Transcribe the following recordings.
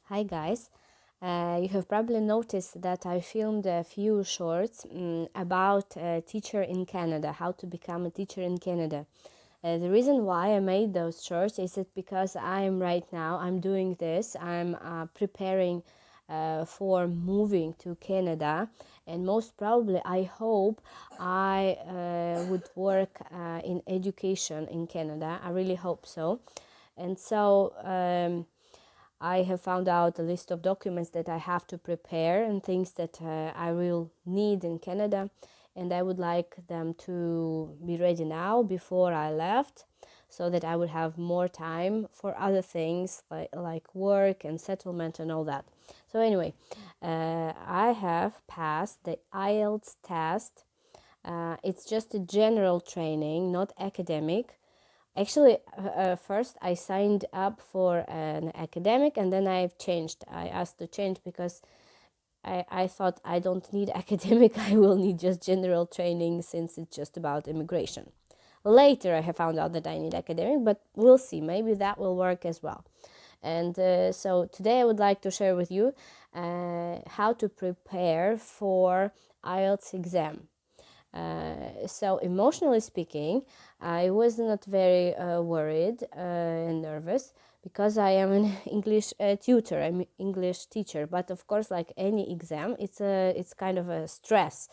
Hi guys, you have probably noticed that I filmed a few shorts about a teacher in Canada, how to become a teacher in Canada. The reason why I made those shorts is that because I'm doing this, I'm preparing for moving to Canada, and most probably I hope I would work in education in Canada. I really hope so. And so I have found out a list of documents that I have to prepare and things that I will need in Canada, and I would like them to be ready now before I left, so that I would have more time for other things like work and settlement and all that. So anyway, I have passed the IELTS test. It's just a general training, not academic. Actually, first I signed up for an academic, and then I've changed. I asked to change because I thought I don't need academic, I will need just general training since it's just about immigration. Later, I have found out that I need academic, but we'll see. Maybe that will work as well. And so today I would like to share with you how to prepare for IELTS exam. So emotionally speaking, I was not very worried and nervous because I am an English tutor. I'm an English teacher, but of course, like any exam, it's kind of a stress.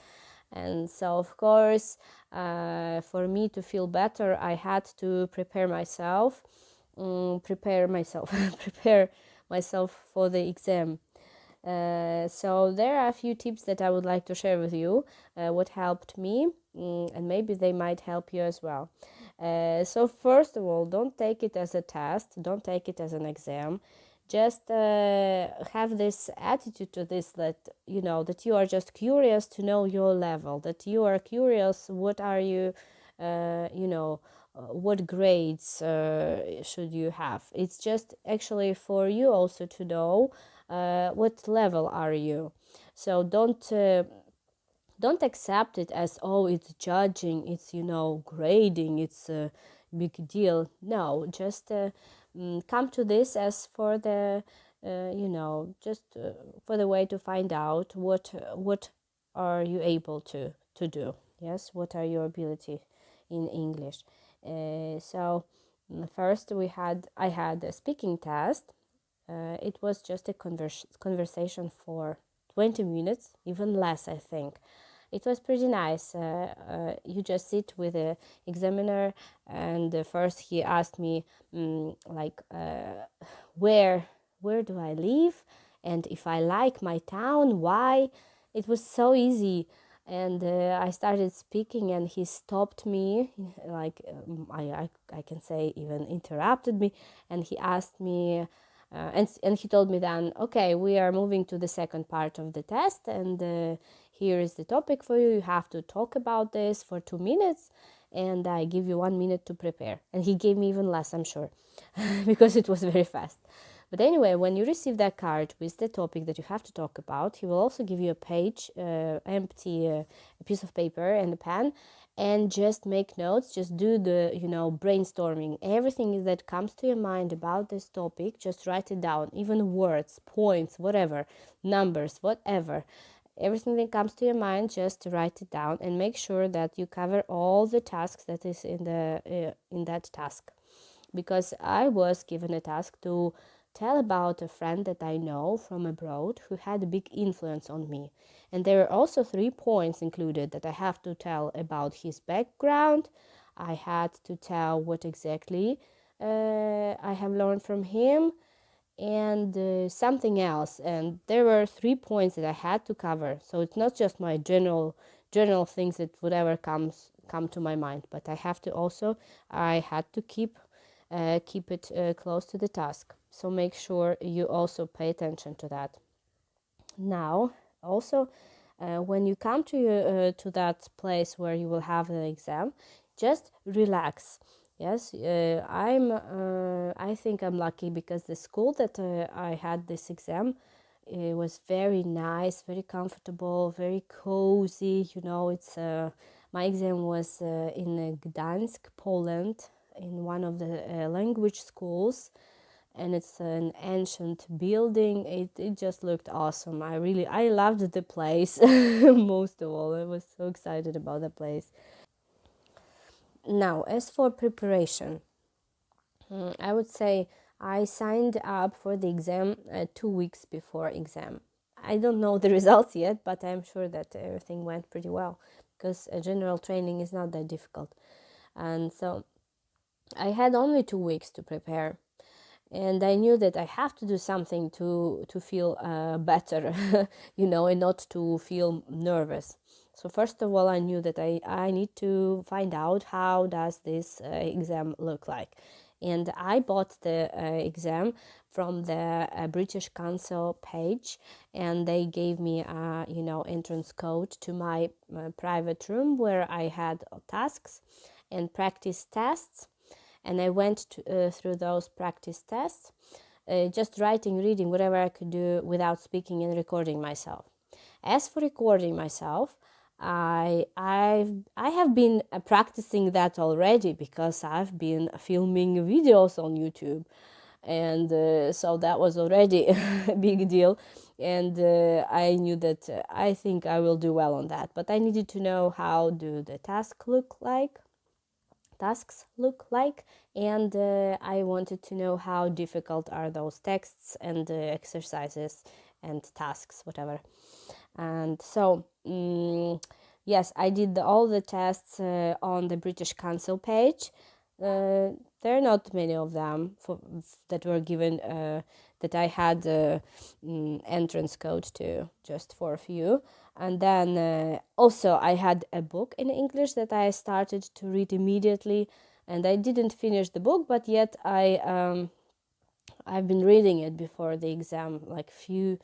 And so, of course, for me to feel better, I had to prepare myself, prepare myself for the exam. So there are a few tips that I would like to share with you, what helped me, and maybe they might help you as well. So first of all, don't take it as a test, don't take it as an exam. Just have this attitude to this, that that you are just curious to know your level, that you are curious what are you, what grades should you have. It's just actually for you also to know what level are you. So don't accept it as, oh, it's judging, it's grading, it's a big deal. No, just come to this as for the just for the way to find out what are you able to do. Yes, what are your ability in English. So first I had a speaking test. It was just a conversation for 20 minutes, even less, I think. It was pretty nice. You just sit with the examiner, and first he asked me, like, where do I live, and if I like my town, why. It was so easy, and I started speaking, and he stopped me, like, I can say even interrupted me, and he asked me, and he told me then, okay, we are moving to the second part of the test, and here is the topic for you. You have to talk about this for 2 minutes, and I give you 1 minute to prepare. And he gave me even less, I'm sure, because it was very fast. But anyway, when you receive that card with the topic that you have to talk about, he will also give you a page, empty a piece of paper and a pen, and just make notes. Just do the brainstorming. Everything that comes to your mind about this topic, just write it down. Even words, points, whatever, numbers, whatever. Everything that comes to your mind, just write it down and make sure that you cover all the tasks that is in that task. Because I was given a task to tell about a friend that I know from abroad who had a big influence on me. And there are also 3 points included that I have to tell about his background. I had to tell what exactly I have learned from him, and something else. And there were 3 points that I had to cover. So it's not just my general things that whatever come to my mind, but I had to keep it close to the task. So make sure you also pay attention to that. Now, also, when you come to that place where you will have the exam, just relax. Yes, I think I'm lucky because the school that I had this exam, it was very nice, very comfortable, very cozy. It's my exam was in Gdańsk, Poland, in one of the language schools, and it's an ancient building. It just looked awesome. I loved the place most of all. I was so excited about the place. Now, as for preparation, I would say I signed up for the exam 2 weeks before exam. I don't know the results yet, but I'm sure that everything went pretty well because general training is not that difficult. And so I had only 2 weeks to prepare, and I knew that I have to do something to feel better, and not to feel nervous. So first of all, I knew that I need to find out how does this exam look like, and I bought the exam from the British Council page, and they gave me a entrance code to my private room where I had tasks and practice tests, and I went through those practice tests, just writing, reading, whatever I could do without speaking and recording myself. As for recording myself, I have been practicing that already because I've been filming videos on YouTube, and so that was already a big deal. And I knew that I think I will do well on that, but I needed to know how do the tasks look like, and I wanted to know how difficult are those texts and exercises and tasks, whatever. And so yes, I did all the tests on the British Council page. There are not many of them that were given, that I had entrance code to, just for a few. And then also I had a book in English that I started to read immediately, and I didn't finish the book, but yet I've been reading it before the exam, like few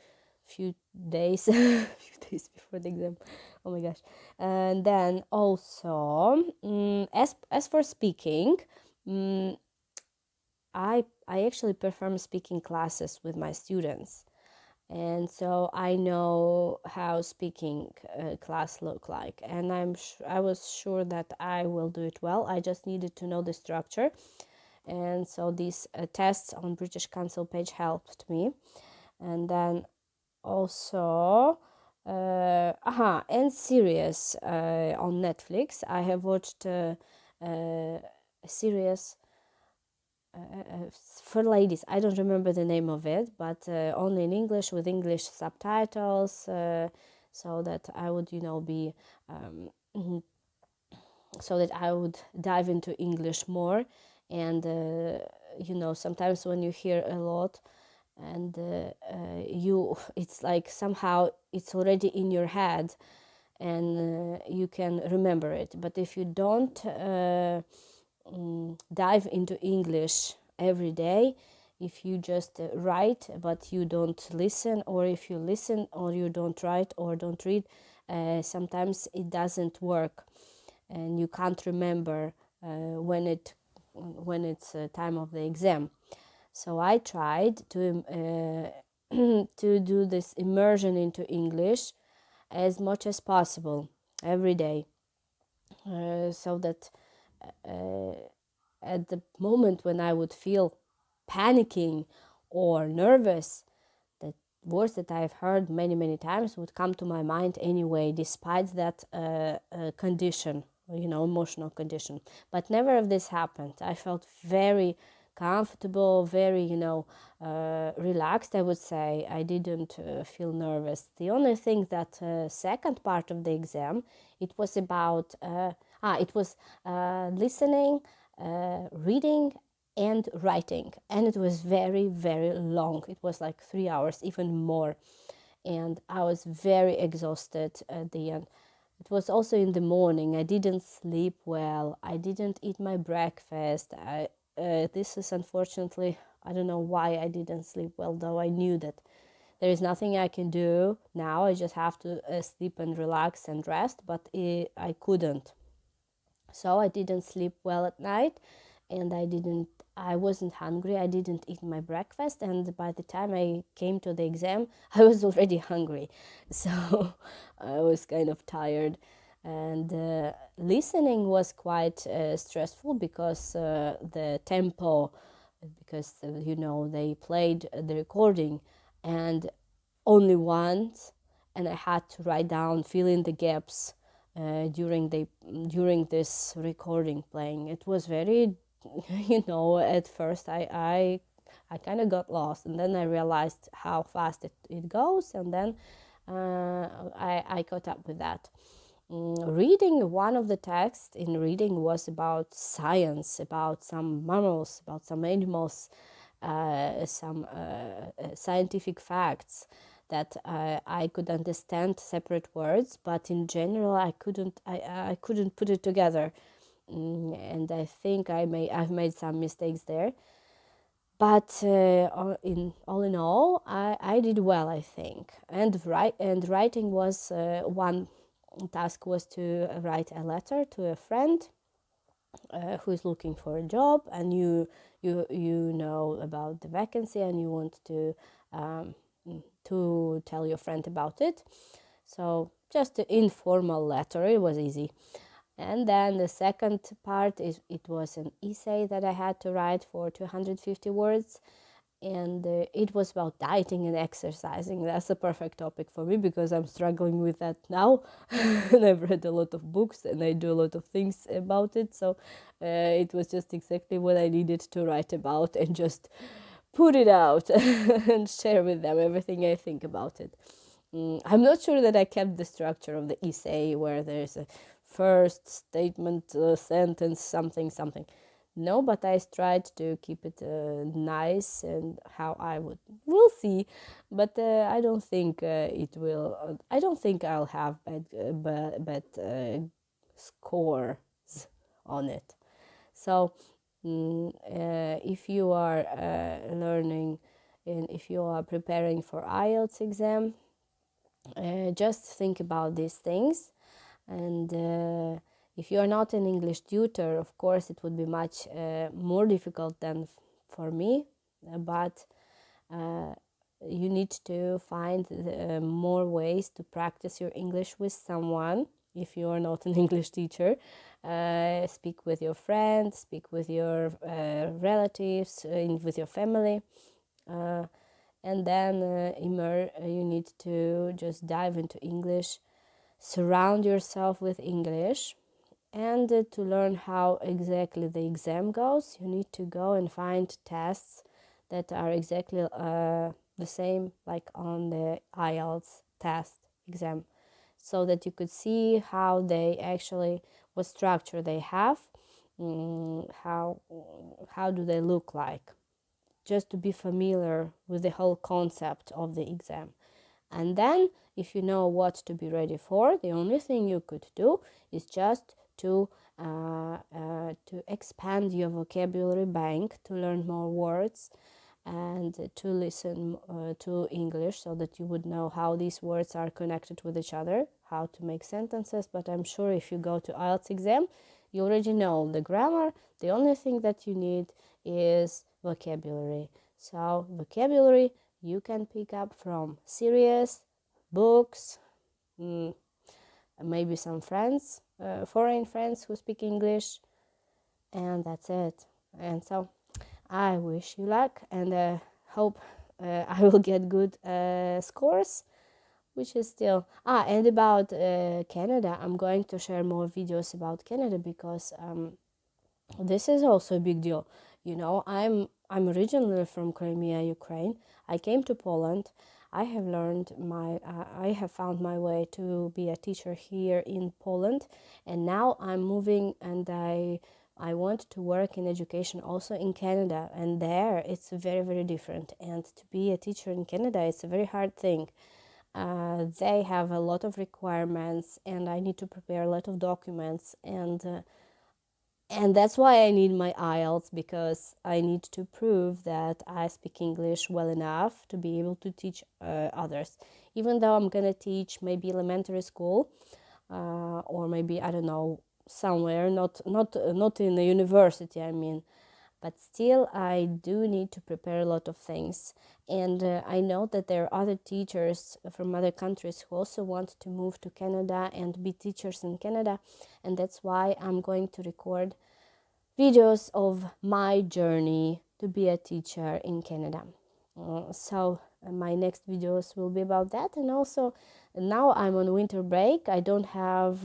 days few days before the exam. Oh my gosh. And then also as for speaking, I actually perform speaking classes with my students, and so I know how speaking class look like, and I was sure that I will do it well. I just needed to know the structure, and so these tests on British Council page helped me. And then also and series on Netflix, I have watched a series for ladies. I don't remember the name of it, but only in English with English subtitles, so that I would be so that I would dive into English more. And sometimes when you hear a lot, and it's like somehow it's already in your head, and you can remember it. But if you don't dive into English every day, if you just write but you don't listen, or if you listen or you don't write or don't read, sometimes it doesn't work, and you can't remember when it's time of the exam. So I tried to to do this immersion into English as much as possible every day, so that at the moment when I would feel panicking or nervous, the words that I've heard many, many times would come to my mind anyway, despite that condition, emotional condition. But never of this happened. I felt very comfortable, very, relaxed, I would say. I didn't feel nervous. The only thing that second part of the exam, it was about, it was listening, reading, and writing, and it was very, very long. It was like 3 hours, even more, and I was very exhausted at the end. It was also in the morning. I didn't sleep well. I didn't eat my breakfast. This is unfortunately, I don't know why I didn't sleep well, though I knew that there is nothing I can do now. I just have to sleep and relax and rest, but I couldn't. So I didn't sleep well at night, and I wasn't hungry. I didn't eat my breakfast, and by the time I came to the exam, I was already hungry. So I was kind of tired, and listening was quite stressful because the tempo because they played the recording and only once, and I had to write down, fill in the gaps during this recording playing. It was very, at first I kind of got lost, and then I realized how fast it goes, and then I caught up with that. Reading, one of the texts in reading was about science, about some mammals, about some animals, some scientific facts that I could understand separate words, but in general I couldn't put it together, and I think I've made some mistakes there. But in all, I did well, I think. And writing was one task was to write a letter to a friend who is looking for a job, and you know about the vacancy, and you want to tell your friend about it. So just an informal letter. It was easy. And then the second part is it was an essay that I had to write for 250 words, and it was about dieting and exercising. That's a perfect topic for me because I'm struggling with that now. And I've read a lot of books and I do a lot of things about it, so it was just exactly what I needed to write about and just put it out and share with them everything I think about it. I'm not sure that I kept the structure of the essay where there's a first statement, sentence, something, something. No, but I tried to keep it nice and how I would. We'll see, but I don't think it will. I don't think I'll have bad scores on it. So, if you are learning and if you are preparing for IELTS exam, just think about these things. And if you are not an English tutor, of course, it would be much more difficult than for me, but you need to find more ways to practice your English with someone. If you are not an English teacher, speak with your friends, speak with your relatives, with your family. And then you need to just dive into English, surround yourself with English, and to learn how exactly the exam goes, you need to go and find tests that are exactly the same like on the IELTS test exam, so that you could see how they actually, what structure they have, how do they look like, just to be familiar with the whole concept of the exam. And then, if you know what to be ready for, the only thing you could do is just to expand your vocabulary bank, to learn more words, and to listen to English, so that you would know how these words are connected with each other, how to make sentences. But I'm sure if you go to IELTS exam, you already know the grammar. The only thing that you need is vocabulary. So vocabulary you can pick up from series, books, maybe some friends, foreign friends who speak English, and that's it. And so I wish you luck, and hope I will get good scores, which is still and about Canada, I'm going to share more videos about Canada, because this is also a big deal. I'm originally from Crimea, Ukraine. I came to Poland. I have found my way to be a teacher here in Poland, and now I'm moving, and I want to work in education also in Canada, and there it's very, very different. And to be a teacher in Canada, it's a very hard thing. They have a lot of requirements, and I need to prepare a lot of documents, and that's why I need my IELTS, because I need to prove that I speak English well enough to be able to teach others. Even though I'm gonna teach maybe elementary school, or maybe, I don't know, somewhere, not in a university, I mean, but still I do need to prepare a lot of things. And I know that there are other teachers from other countries who also want to move to Canada and be teachers in Canada, and that's why I'm going to record videos of my journey to be a teacher in Canada. So my next videos will be about that. And also now I'm on winter break. I don't have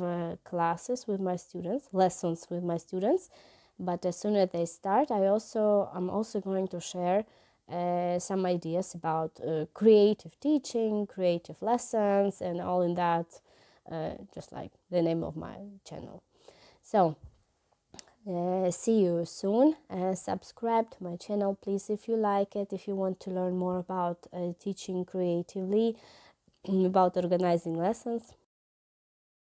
classes with my students, lessons with my students, but as soon as they start, I'm also going to share some ideas about creative teaching, creative lessons, and all in that, just like the name of my channel. So see you soon. Subscribe to my channel, please, if you like it, if you want to learn more about teaching creatively, about organizing lessons.